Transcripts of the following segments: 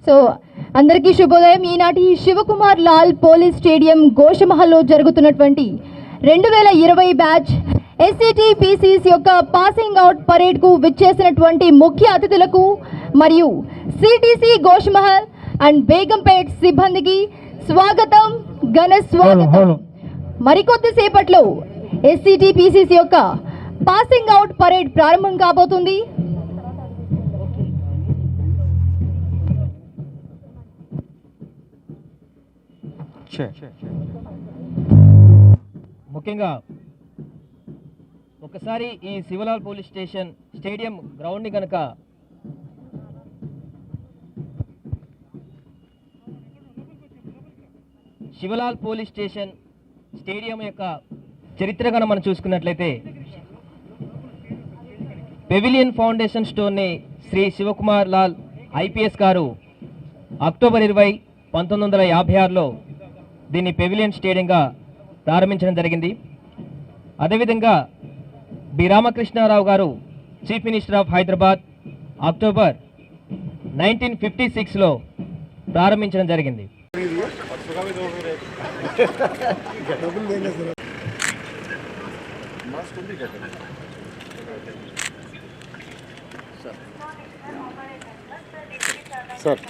So అందరికీ శుభోదయం. ఈనాటి శివకుమార్ లాల్ పోలీస్ స్టేడియం గోషమహల్లో జరుగుతున్నటువంటి 2020 బ్యాచ్ ఎస్సిటి పీసీస్ యొక్క పాసింగ్ అవుట్ పరేడ్కు విచ్చేసినటువంటి ముఖ్య అతిథులకు మరియు సిటిసి గోషమహల్ అండ్ బేగంపేట్ సిబ్బందికి స్వాగతం, ఘన స్వాగతం. మరికొద్ది సేపట్లో ఎస్సిటి పీసీస్ యొక్క పాసింగ్ అవుట్ పరేడ్ ప్రారంభం కాబోతుంది. ముఖ్యంగా ఒకసారి ఈ శివలాల్ పోలీస్ స్టేడియం గ్రౌండ్ని కనుక శివలాల్ పోలీస్ స్టేడియం యొక్క చరిత్ర కనుక మనం చూసుకున్నట్లయితే పెవిలియన్ ఫౌండేషన్ స్టోర్ని శ్రీ శివకుమార్ లాల్ ఐపీఎస్ గారు అక్టోబర్ 20, 1956లో దీన్ని పెవిలియన్ స్టేడియంగా ప్రారంభించడం జరిగింది. అదేవిధంగా బి రామకృష్ణారావు గారు chief minister of Hyderabad October 1956లో ప్రారంభించడం జరిగింది. సార్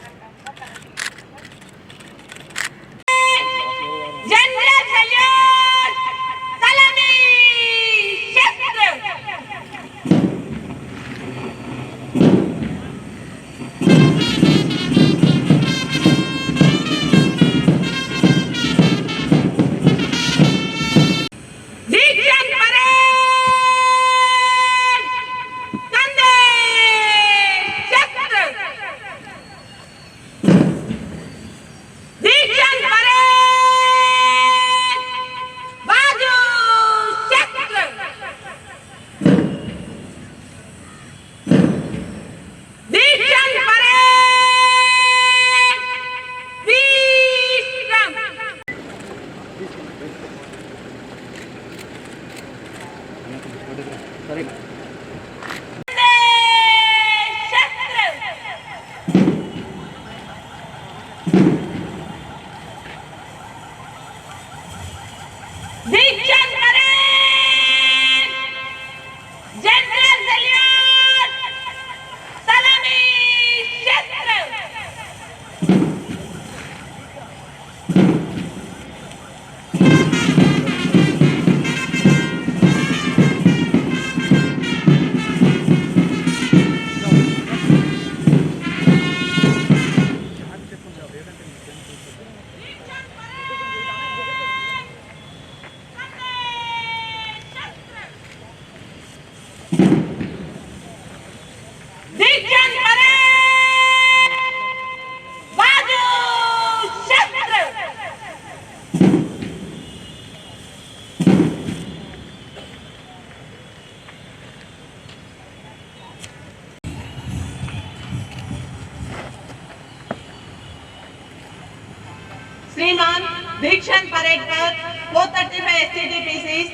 श्रीमान दीक्षांत परेड पर 435 एसटीडी पीसीस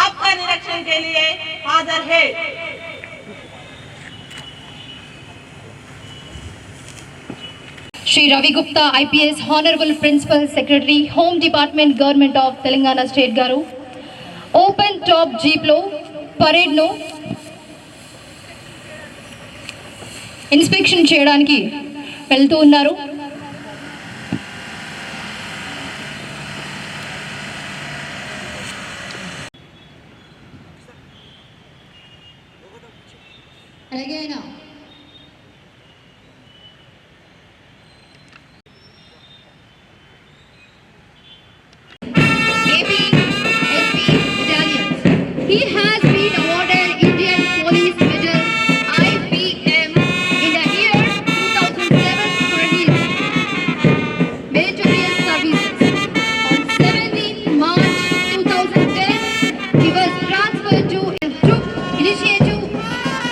आपका निरीक्षण के लिए हाजिर है। Shri Ravi Gupta IPS, Honorable Principal Secretary, Home Department, Government of Telangana State Garu, open top jeep lo parade no inspection cheyadaniki veltu unnaru. అలాగేనా He has been awarded Indian Police Medal IPM in the year 2007 for his meritorious services. On 17th March 2010, he was transferred to Initiative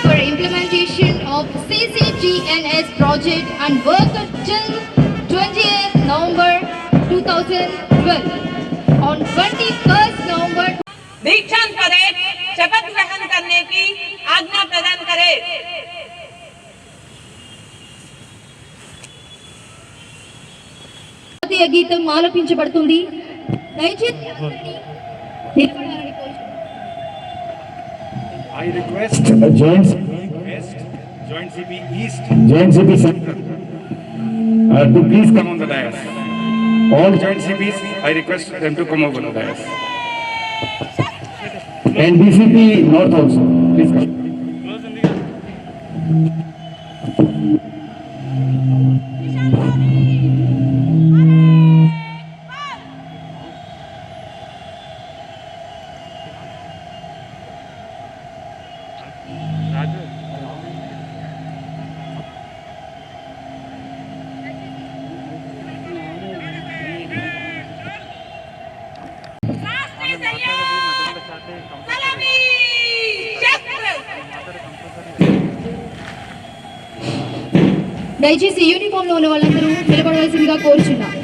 for Implementation of CCGNS project and worked till 20th November 2012. On 21st November दीक्षांत parade शपथ ग्रहण करने की आज्ञा प्रदान करे। జాతీయ గీతం ఆలపించబడుతుంది. దయచేసి నిలబడాలని కోరుచున్నాను. I request Joint CP East, Joint CP Central to please come on the dais. All Joint CPs, I request them to come over the dais. And BCP North also, please come. దయచేసి uniform లో ఉన్న వాళ్ళందరూ నిలబడవలసిందిగా కోరుచున్నాం.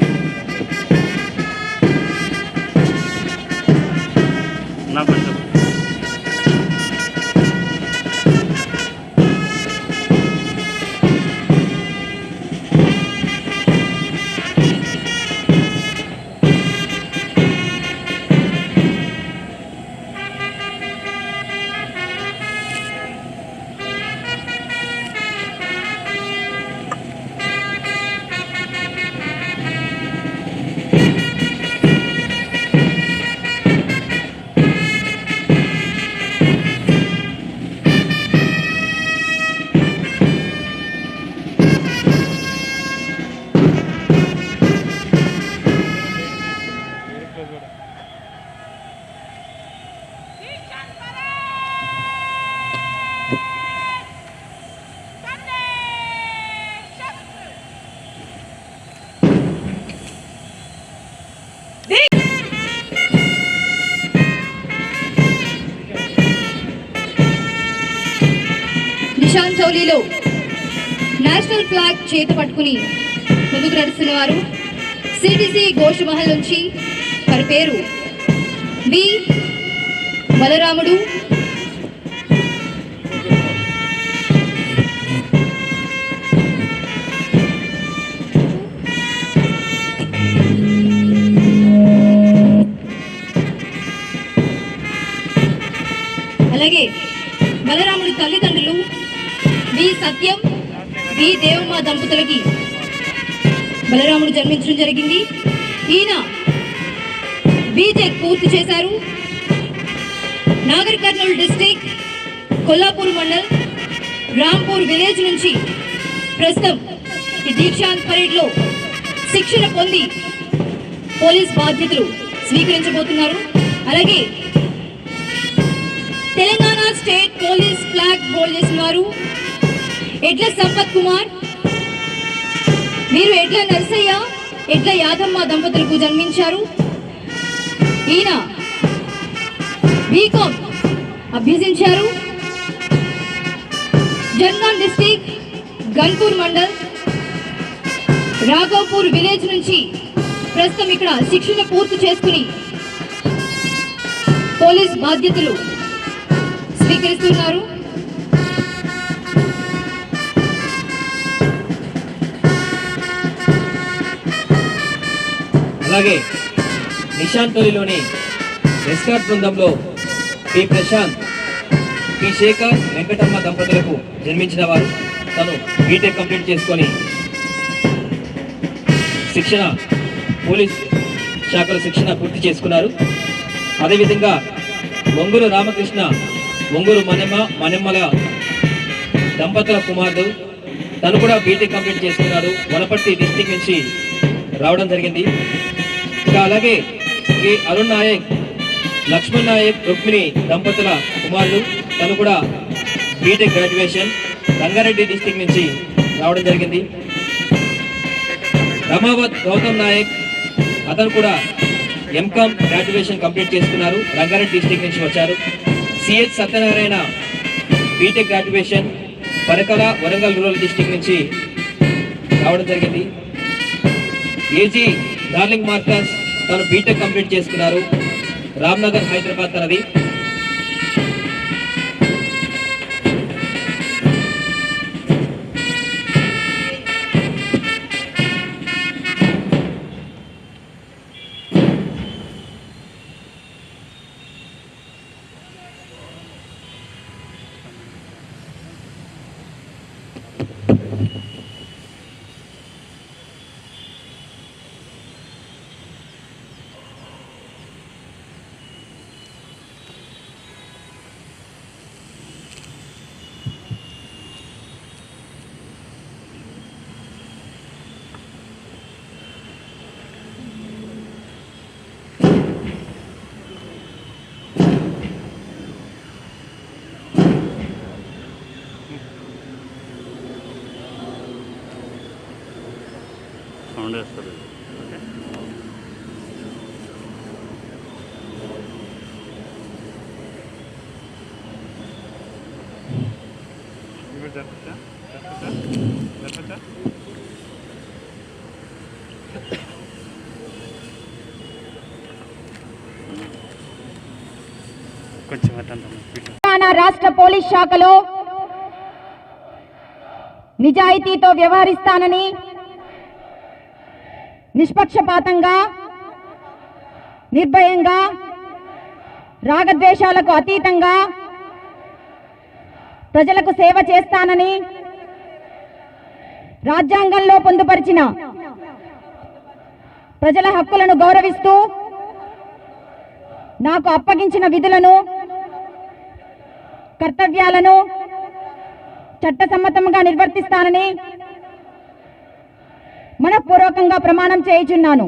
నిషాన్ చౌలీలో national flag చేత పట్టుకుని ముందుకు నడుస్తున్న వారు సిటిసి గోషమహల్ నుంచి వారి పేరు వి బలరాముడు, అలాగే బలరాముడి తల్లిదండ్రులు వి సత్యం, వి దేవమ్మ దంపతులకి బలరాముడు జన్మించడం జరిగింది. ఈయన బీటెక్ పూర్తి చేశారు. నాగర్ కర్నూలు డిస్టిక్ కొల్లాపూర్ మండల్ రాంపూర్ విలేజ్ నుంచి ప్రస్తుతం ఈ దీక్షాంత్ పరేడ్ లో శిక్షణ పొంది పోలీస్ బాధ్యతలు స్వీకరించబోతున్నారు. అలాగే Telangana state police flag hold చేసిన వారు ఎడ్ల సంపత్ కుమార్. వీరు ఎడ్ల నర్సయ్య, ఎడ్ల యాదమ్మ దంపతులకు జన్మించారు. ఈయన బీకాం అభ్యసించారు. జర్గాన్ డిస్ట్రిక్ట్ గన్పూర్ మండల్ రాఘవపూర్ విలేజ్ నుంచి ప్రస్తుతం ఇక్కడ శిక్షణ పూర్తి చేసుకుని పోలీస్ బాధ్యతలు స్వీకరిస్తున్నారు. అలాగే నిషాన్ తొలిలోని ఎస్కార్ట్ బృందంలో పి ప్రశాంత్, పి శేఖర్, వెంకటమ్మ దంపతులకు జన్మించిన వారు. తను బీటెక్ కంప్లీట్ చేసుకొని శిక్షణ పోలీస్ శాఖలో శిక్షణ పూర్తి చేసుకున్నారు. అదేవిధంగా ఒంగూరు రామకృష్ణ, ఒంగూరు మనెమ్మల దంపతుల కుమారుడు, తను కూడా బీటెక్ కంప్లీట్ చేసుకున్నాడు. వనపర్తి డిస్టిక్ నుంచి రావడం జరిగింది. ఇంకా అలాగే ఈ అరుణ్ నాయక్, లక్ష్మణ్ నాయక్, రుక్మిణి దంపతుల కుమారుడు, తను కూడా బీటెక్ గ్రాడ్యుయేషన్ రంగారెడ్డి డిస్టిక్ నుంచి రావడం జరిగింది. రమావత్ గౌతమ్ నాయక్, అతను కూడా ఎంకామ్ గ్రాడ్యుయేషన్ కంప్లీట్ చేసుకున్నారు. రంగారెడ్డి డిస్టిక్ నుంచి వచ్చారు. CH Satyanarayana B Tech graduation Parkal Warangal rural district నుంచి రావడం జరిగింది. ఏజీ డార్లింగ్ మార్కస్, తను బీటెక్ కంప్లీట్ చేసుకున్నారు. రామ్నగర్ హైదరాబాద్ తనది. రౌండ్ వేస్తారు. ఓకే. కొంచెం తెలంగాణ రాష్ట్ర పోలీస్ శాఖలో నిజాయితీతో వ్యవహరిస్తానని, నిష్పక్షపాతంగా, నిర్భయంగా, రాగద్వేషాలకు అతీతంగా ప్రజలకు సేవ చేస్తానని రాజ్యాంగంలో పొందుపరిచిన ప్రజల హక్కులను గౌరవిస్తూ నాకు అప్పగించిన విధులను, కర్తవ్యాలను చట్టసమ్మతంగా నిర్వర్తిస్తానని మనఃపూర్వకంగా ప్రమాణం చేయుచున్నాను.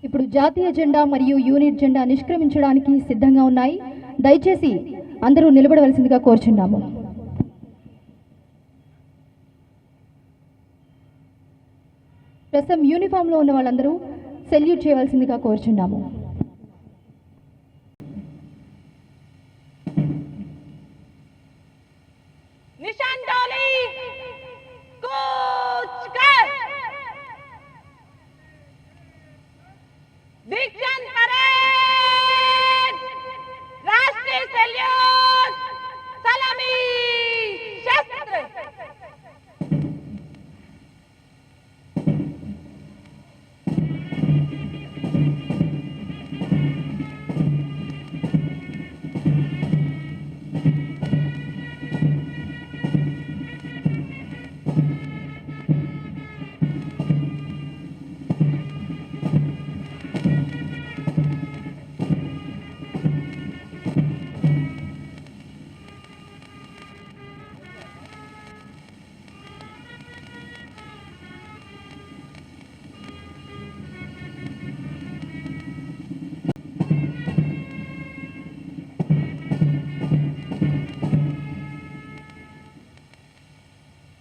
ఇప్పుడు జాతీయ జెండా మరియు యూనిట్ జెండా నిష్క్రమించడానికి సిద్ధంగా ఉన్నాయి. దయచేసి అందరూ నిలబడవలసిందిగా కోరుచున్నాము. ప్రస్తుతం యూనిఫామ్లో ఉన్న వాళ్ళందరూ సెల్యూట్ చేయవలసిందిగా కోరుచున్నాము. निशान डोली कूच कर दीक्षांत परेड, राष्ट्रीय सैल्यूट, सलामी, शस्त्र।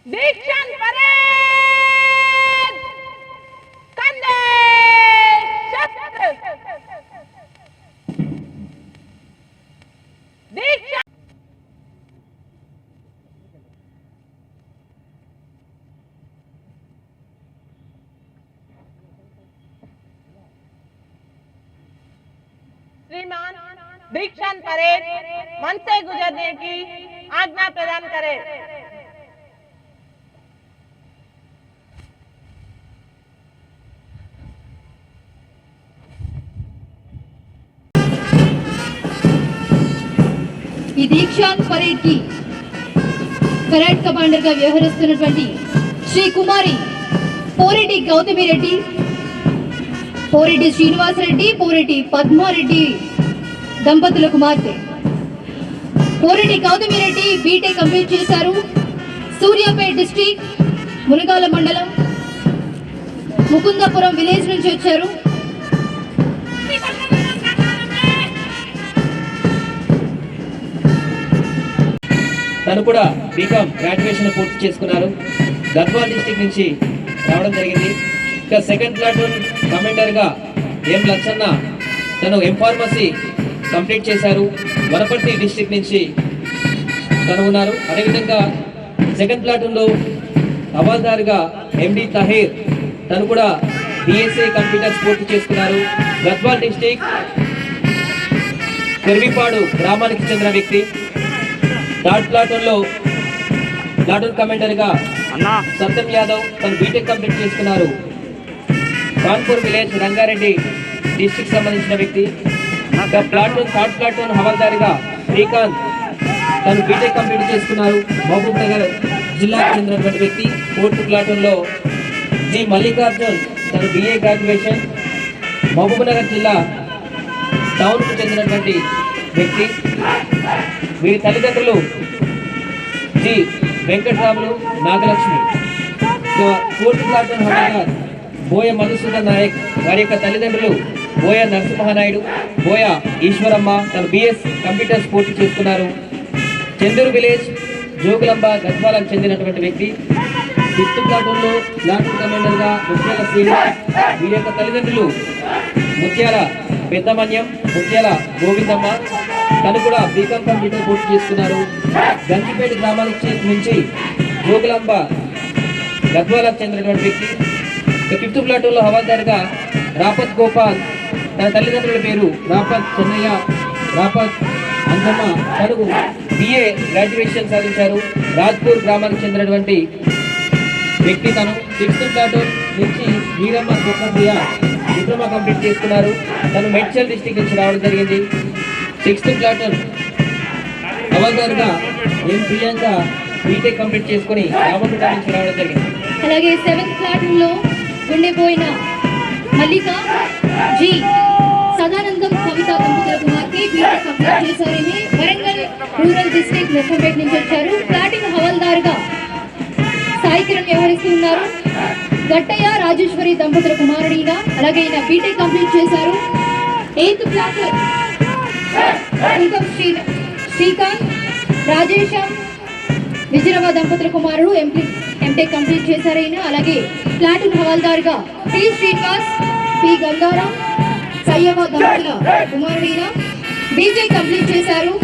दीक्षांत परेड, कंधे शस्त्र। दीक्षा श्रीमान दीक्षांत परेड मंच से गुजरने की आज्ञा प्रदान करें। ఈ దీక్షాంత్ పరేడ్ కి పరేడ్ కమాండర్ గా వ్యవహరిస్తున్నటువంటి శ్రీ కుమారి పోరెడ్డి గౌతమి రెడ్డి, పోరెడ్డి శ్రీనివాస్ రెడ్డి, పోరెడ్డి పద్మారెడ్డి దంపతుల కుమార్తె. పోరెడ్డి గౌతమి రెడ్డి బీటెక్ కంప్లీట్ చేశారు. సూర్యాపేట డిస్ట్రిక్ట్ మునగాల మండలం ముకుందపురం విలేజ్ నుంచి వచ్చారు. తను కూడా బీకామ్ గ్రాడ్యుయేషన్ పూర్తి చేసుకున్నారు. గద్వాల్ డిస్టిక్ నుంచి రావడం జరిగింది. ఇక సెకండ్ ప్లాటూన్ కమాండర్గా ఎం లచ్చన్న, తను ఎంఫార్మసీ కంప్లీట్ చేశారు. వనపర్తి డిస్టిక్ నుంచి తను ఉన్నారు. అదేవిధంగా సెకండ్ ప్లాటూన్లో హవాల్దార్గా ఎండి తహీర్, తను కూడా బిఎస్ఏ కంప్యూటర్స్ పూర్తి చేసుకున్నారు. గద్వాల్ డిస్టిక్ పెరివిపాడు గ్రామానికి చెందిన వ్యక్తి. థర్డ్ ప్లాటూన్లో ప్లాటూన్ కమాండర్గా సత్యం యాదవ్, తను బీటెక్ కంప్లీట్ చేసుకున్నారు. కాన్పూర్ విలేజ్ రంగారెడ్డి డిస్ట్రిక్ట్ సంబంధించిన వ్యక్తి. ఇంకా ప్లాటూన్ థర్డ్ ప్లాటూన్ హవాల్దారిగా శ్రీకాంత్ తను బీటెక్ కంప్లీట్ చేసుకున్నారు. మహబూబ్ నగర్ జిల్లాకు చెందినటువంటి వ్యక్తి. ఫోర్త్ ప్లాటూన్ లో జి మల్లికార్జున్ తను బిఏ గ్రాడ్యుయేషన్, మహబూబ్ నగర్ జిల్లా టౌన్ కు చెందినటువంటి వ్యక్తి. వీరి తల్లిదండ్రులు G Venkataramulu, Nagalakshmi. Fourth platoon havildar Boya Madhusudan Naik, వారి యొక్క తల్లిదండ్రులు బోయ నరసింహనాయుడు, బోయ ఈశ్వరమ్మ తను బిఎస్ కంప్యూటర్స్ పూర్తి చేసుకున్నారు. చందూరు విలేజ్ జోగులంబ గద్వాలకు చెందినటువంటి వ్యక్తి. ఫిఫ్త్ ప్లాటూన్లో ప్లాటూన్ కమాండర్గా ముత్యాల శ్రీనివాస్. వీరి యొక్క తల్లిదండ్రులు ముత్యాల పెద్దమన్యం, ముత్యాల గోవిందమ్మ, తను కూడా బీకాం కంప్యూటర్ పూర్తి చేసుకున్నారు. గంజిపేట గ్రామానికి నుంచి జోగులంబ గద్వాలకు చెందినటువంటి వ్యక్తి. ఫిఫ్త్ ప్లాటూన్లో హవాల్దార్గా రాపత్ గోపాల్, తన తల్లిదండ్రుల పేరు రాపత్ చెన్నయ్య, రాపత్ అంజమ్మ, తను బిఏ గ్రాడ్యుయేషన్ సాధించారు. రాజ్పూర్ గ్రామానికి చెందినటువంటి వ్యక్తి. తను సిక్స్త్ ప్లాటూన్ నుంచి వీరమ్మ స్వప్నప్రియ డిప్లొమా కంప్లీట్ చేసుకున్నారు. తను మేడ్చల్ డిస్టిక్ నుంచి రావడం జరిగింది. సిక్స్త్ ప్లాటూన్ హవాల్దార్గా ఎం ప్రియాంక బీటెక్ కంప్లీట్ చేసుకుని రామపేట నుంచి రావడం జరిగింది. అలాగే 7th ప్లాటూన్ లో ఉండిపోయిన మల్లిక జి సదానందం కవిత దంపతుల కుమార్తె బీటెక్ కంప్లీట్ చేశారని వరంగల్ రూరల్ డిస్ట్రిక్ట్ లెక్కపేట నుంచి వచ్చారు. ప్లాటూన్ హవాల్దార్గా సాయి కిరణ్ వ్యవహరిస్తూ ఉన్నారు. గట్టయ్య రాజేశ్వరి దంపతుల కుమారుడిగా, అలాగే ఈయన బీటెక్ కంప్లీట్ చేశారు. 8th ప్లాటూన్ శ్రీకాంత్ రాజేశం విజయరావు దంపతుల కుమారుడు ఎంటెక్ కంప్లీట్ చేశారు ఈయన. అలాగే ప్లాటూన్ హవాల్దార్గా టి శ్రీనివాస్, పి గంగారాం, సయ్యవ దంపతుల కుమారుడిన బీటెక్ కంప్లీట్ చేశారు.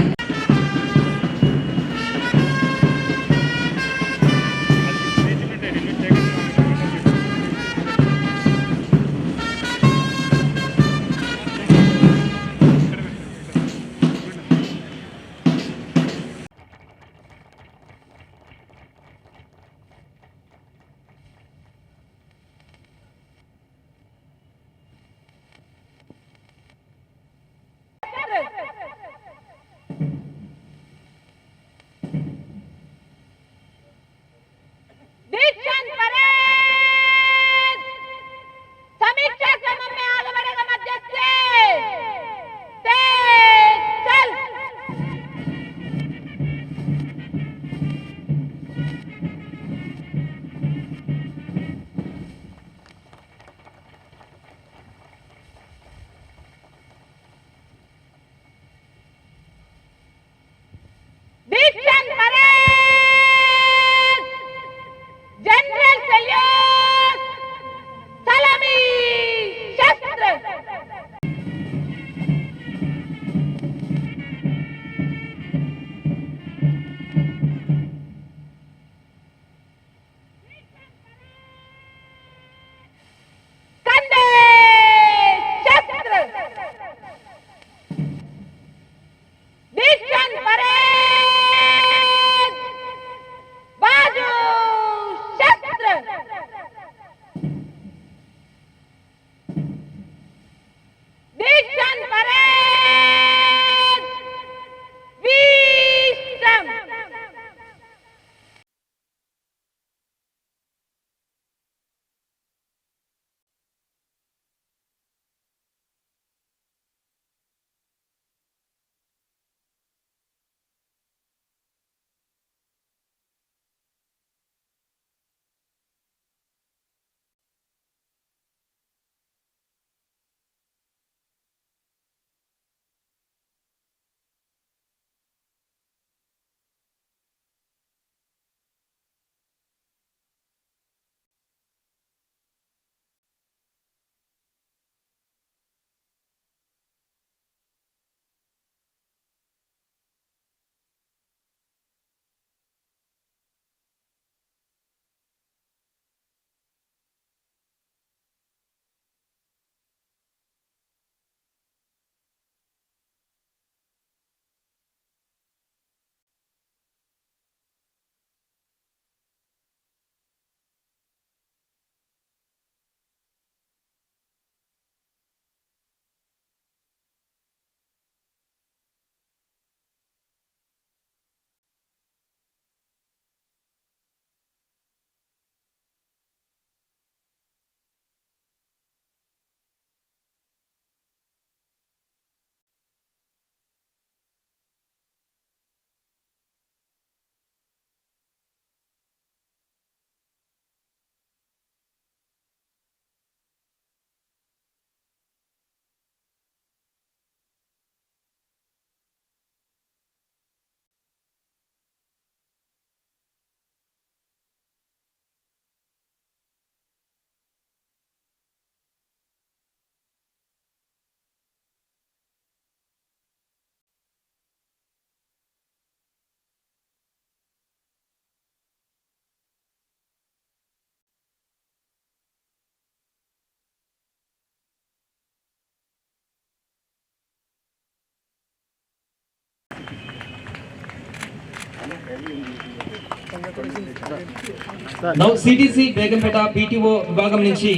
నౌ సిటీసీ బేగంపేట పీటీఓ విభాగం నుంచి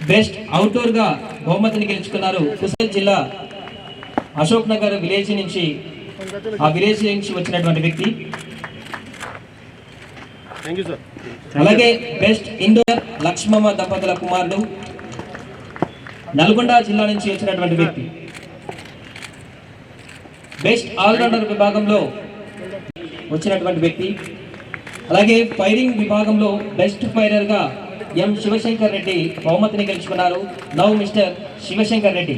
బెస్ట్ అవుట్డోర్ గా బహుమతిని గెలుచుకున్నారు కుస్తల్ జిల్లా అశోక్ నగర్ విలేజ్ నుంచి, ఆ విలేజ్ నుంచి వచ్చినటువంటి వ్యక్తి. అలాగే బెస్ట్ ఇండోర్ లక్ష్మమ్మ దంపతుల కుమారుడు నల్గొండ జిల్లా నుంచి వచ్చినటువంటి వ్యక్తి. బెస్ట్ ఆల్రౌండర్ విభాగంలో వచ్చినటువంటి వ్యక్తి. అలాగే ఫైరింగ్ విభాగంలో బెస్ట్ ఫైరర్ గా ఎం శివశంకర్ రెడ్డి బహుమతిని గెలుచుకున్నారు. నౌ మిస్టర్ శివశంకర్ రెడ్డి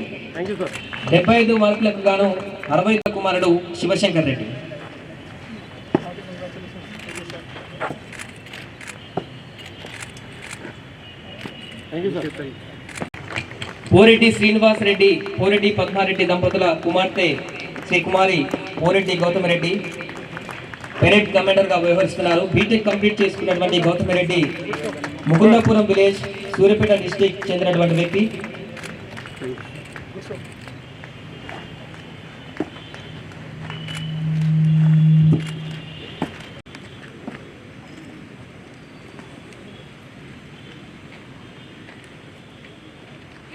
75 మార్కులకు గాను 60 కుమారుడు శివశంకర్ రెడ్డి. పోరెడ్డి శ్రీనివాస్ రెడ్డి, పోరెడ్డి పద్మారెడ్డి దంపతుల కుమార్తె శ్రీ కుమారి పోరెడ్డి గౌతమ్ రెడ్డి పెరేడ్ కమాండర్ గా వ్యవహరిస్తున్నారు. బీటెక్ కంప్లీట్ చేసుకున్నటువంటి గౌతమ్ రెడ్డి ముకుందాపురం విలేజ్, సూర్యాపేట డిస్టిక్ చెందినటువంటి వ్యక్తి.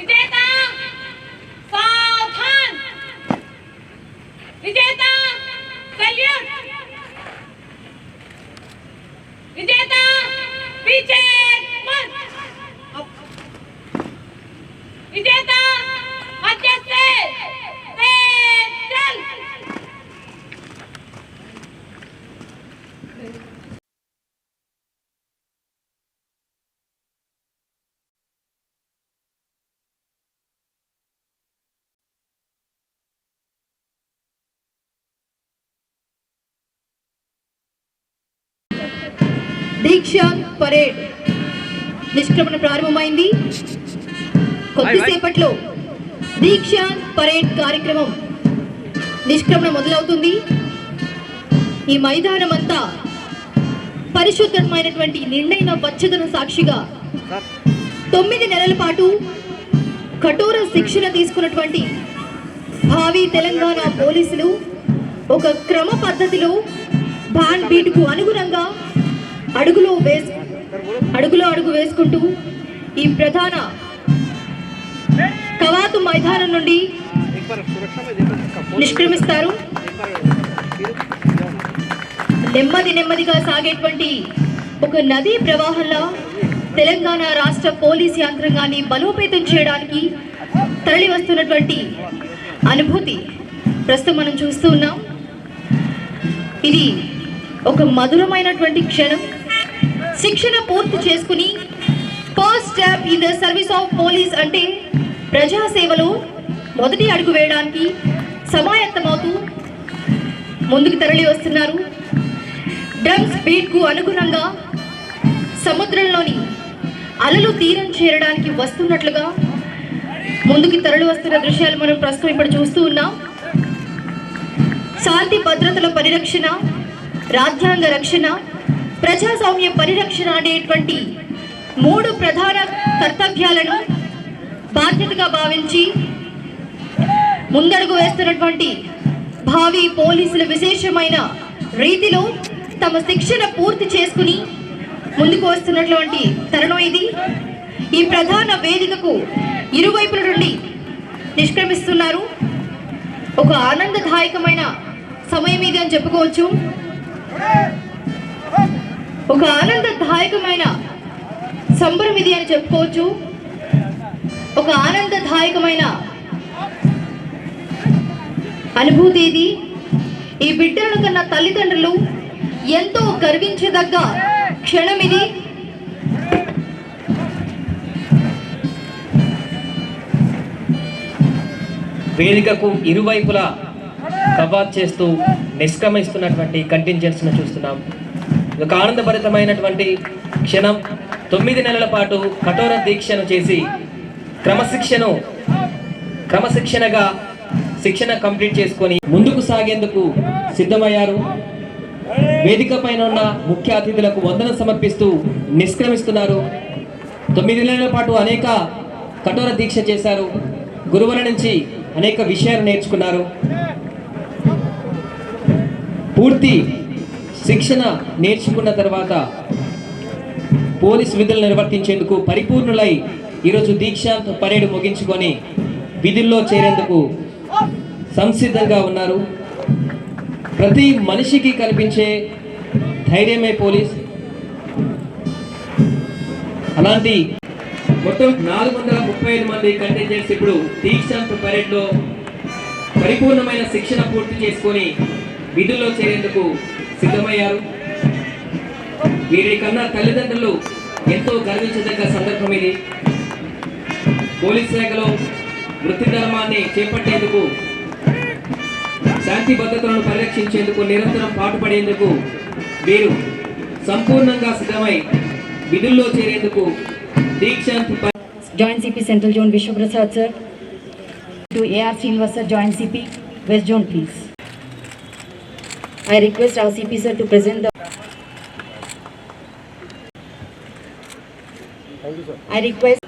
विजेता सावधान, विजेता सैल्यूट, विजेता पीछे मत, विजेता मध्य से चल। దీక్ష పరేడ్ నిష్క్రమణ ప్రారంభమైంది. కొద్దిసేపట్లో దీక్ష పరేడ్ కార్యక్రమం నిష్క్రమణ మొదలవుతుంది. ఈ మైదానం అంతా పరిశుద్ధమైనటువంటి నిండైన పచ్చదనం సాక్షిగా 9 నెలల పాటు కఠోర శిక్షణ తీసుకున్నటువంటి భావి తెలంగాణ పోలీసులు ఒక క్రమ పద్ధతిలో బ్యాండ్ బీట్కు అనుగుణంగా అడుగులో అడుగు వేసుకుంటూ ఈ ప్రధాన కవాతు మైదానం నుండి నిష్క్రమిస్తారు. నెమ్మదిగా సాగేటువంటి ఒక నదీ ప్రవాహంలో తెలంగాణ రాష్ట్ర పోలీస్ యంత్రాంగాన్ని బలోపేతం చేయడానికి తరలి వస్తున్నటువంటి అనుభూతి ప్రస్తుతం మనం చూస్తూ ఉన్నాం. ఇది ఒక మధురమైనటువంటి క్షణం. శిక్షణ పూర్తి చేసుకుని first step in the service of police అంటే ప్రజాసేవలో మొదటి అడుగు వేయడానికి సమాయత్తమవుతూ ముందుకు తరలి వస్తున్నారు. డ్రమ్స్ బీట్కు అనుగుణంగా సముద్రంలోని అలలు తీరం చేరడానికి వస్తున్నట్లుగా ముందుకు తరలి వస్తున్న దృశ్యాలు మనం ప్రస్తుతం ఇప్పుడు చూస్తూ ఉన్నాం. శాంతి భద్రతల పరిరక్షణ, రాజ్యాంగ రక్షణ, ప్రజాస్వామ్య పరిరక్షణ అనేటువంటి 3 ప్రధాన కర్తవ్యాలను బాధ్యతగా భావించి ముందడుగు వేస్తున్నటువంటి భావి పోలీసులు విశేషమైన రీతిలో తమ శిక్షణ పూర్తి చేసుకుని ముందుకు వస్తున్నటువంటి తరుణం ఇది. ఈ ప్రధాన వేదికకు ఇరువైపుల నుండి నిష్క్రమిస్తున్నారు. ఒక ఆనందదాయకమైన సమయం ఇది అని చెప్పుకోవచ్చు. ఒక ఆనందదాయకమైన సంబరం ఇది అని చెప్పుకోవచ్చు. ఒక ఆనందదాయకమైన అనుభూతి ఇది. ఈ బిడ్డలను కన్నా తల్లిదండ్రులు ఎంతో గర్వించదగ్గ క్షణం ఇది. వేదికకు ఇరువైపులా కవాత్ చేస్తూ నిష్క్రమిస్తున్నటువంటి కంటింజెంట్స్ ను చూస్తున్నాం. ఒక ఆనందభరితమైనటువంటి క్షణం. 9 నెలల పాటు కఠోర దీక్షను చేసి క్రమశిక్షణగా శిక్షణ కంప్లీట్ చేసుకొని ముందుకు సాగేందుకు సిద్ధమయ్యారు. వేదిక పైన ఉన్న ముఖ్య అతిథులకు వందనం సమర్పిస్తూ నిష్క్రమిస్తున్నారు. 9 నెలల పాటు అనేక కఠోర దీక్ష చేశారు. గురువుల నుంచి అనేక విషయాలు నేర్చుకున్నారు. పూర్తి శిక్షణ నేర్చుకున్న తర్వాత పోలీస్ విధులు నిర్వర్తించేందుకు పరిపూర్ణులై ఈరోజు దీక్షాంత్ పరేడ్ ముగించుకొని విధుల్లో చేరేందుకు సంసిద్ధంగా ఉన్నారు. ప్రతి మనిషికి కనిపించే ధైర్యమే పోలీస్. అలాంటి మొత్తం 435 మంది కంటెంజెంట్స్ ఇప్పుడు దీక్షాంత్ పరేడ్లో పరిపూర్ణమైన శిక్షణ పూర్తి చేసుకొని విధుల్లో చేరేందుకు సిద్ధమయ్యారు. వీరి కన్నా తల్లిదండ్రులు ఎంతో గర్వించదగ్గ సందర్భం ఇది. పోలీస్ శాఖలో వృత్తి ధర్మాన్ని చేపట్టేందుకు, శాంతి భద్రతలను పరిరక్షించేందుకు నిరంతరం పాటుపడేందుకు వీరు సంపూర్ణంగా సిద్ధమై విధుల్లో చేరేందుకు Dikshant Joint CP Central Zone Vishwa Prasad sir, to AR Srinivas sir, Joint CP West Zone please. I request our CP sir to present the. Thank you sir. I request.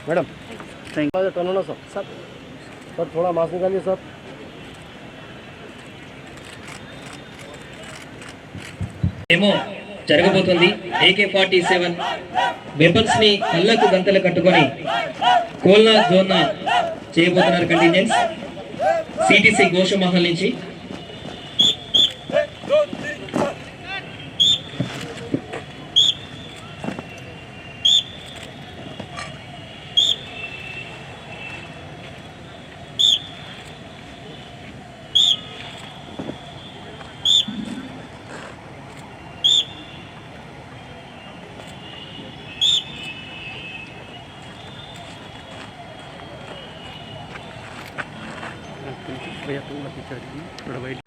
Madam thank U turn होना sir sir थोड़ा mask निकालिए sir ఏమో జరగబోతుంది. AK-47 weapons ని కళ్ళకు గంతలు కట్టుకొని కోల్నా జోన్నా చేయబోతున్నారు కంటింజెంట్స్ సిటిసి గోషమహల్ నుంచి. भैया थोड़ा पीछे रखिए थोड़ा वाइट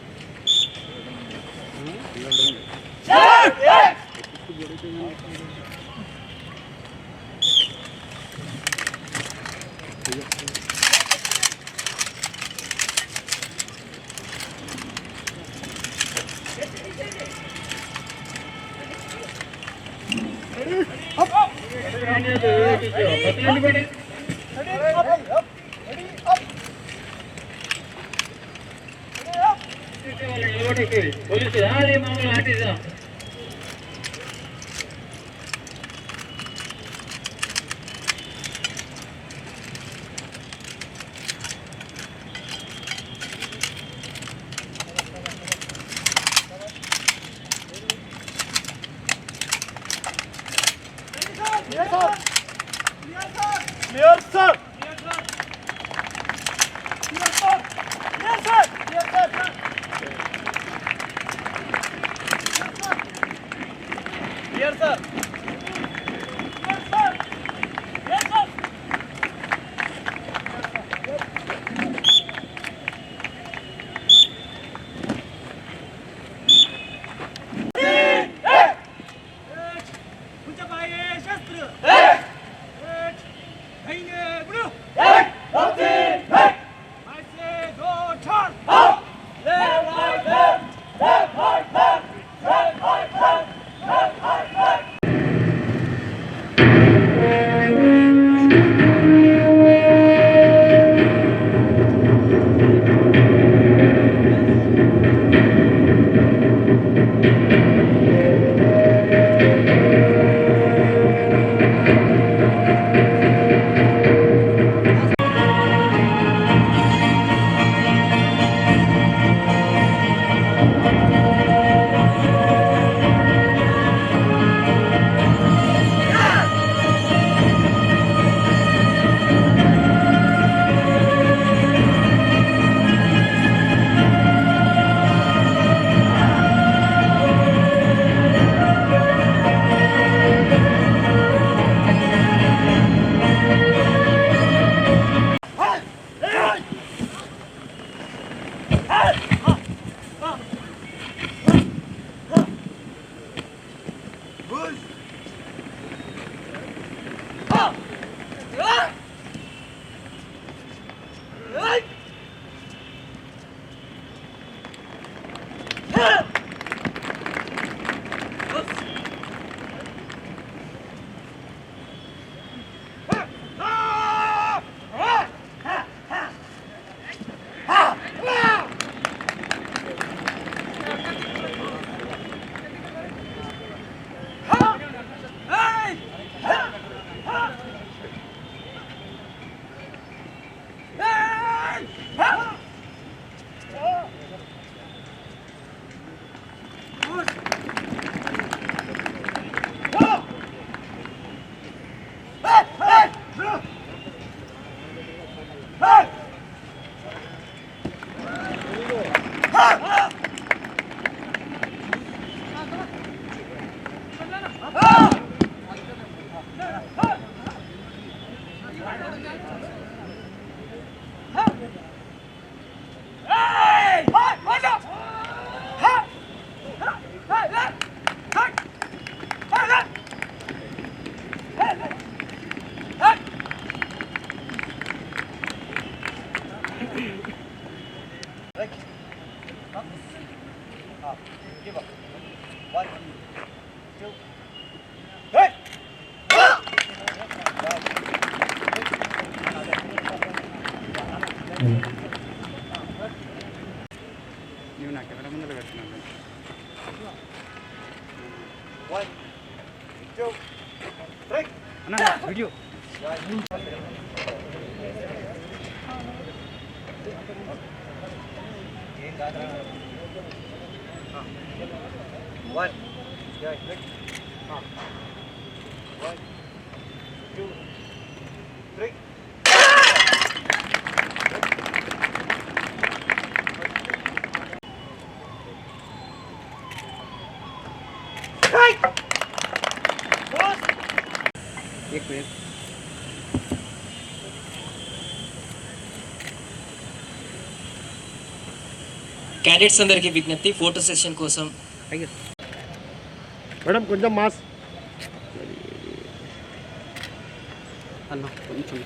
ನೀವು ನಾ ಕ್ಯಾಮೆರಾ ಮುಂದೆ ಬರ್ತೀನಿ ಅಣ್ಣ ವಿಡಿಯೋ एक मिनट క్యాడెట్స్ అందరికీ విజ్ఞప్తి ఫోటో సెషన్ కోసం మేడం కొంచెం మాస్ అన్న కొంచెం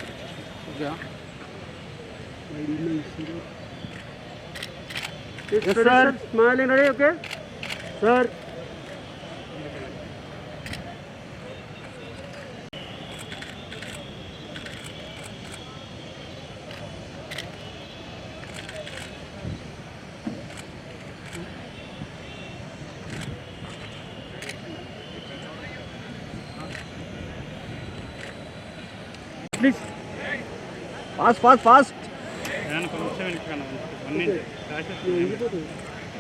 sir smiling ready okay sir please fast fast fast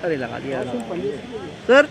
अरे लगा दिया सर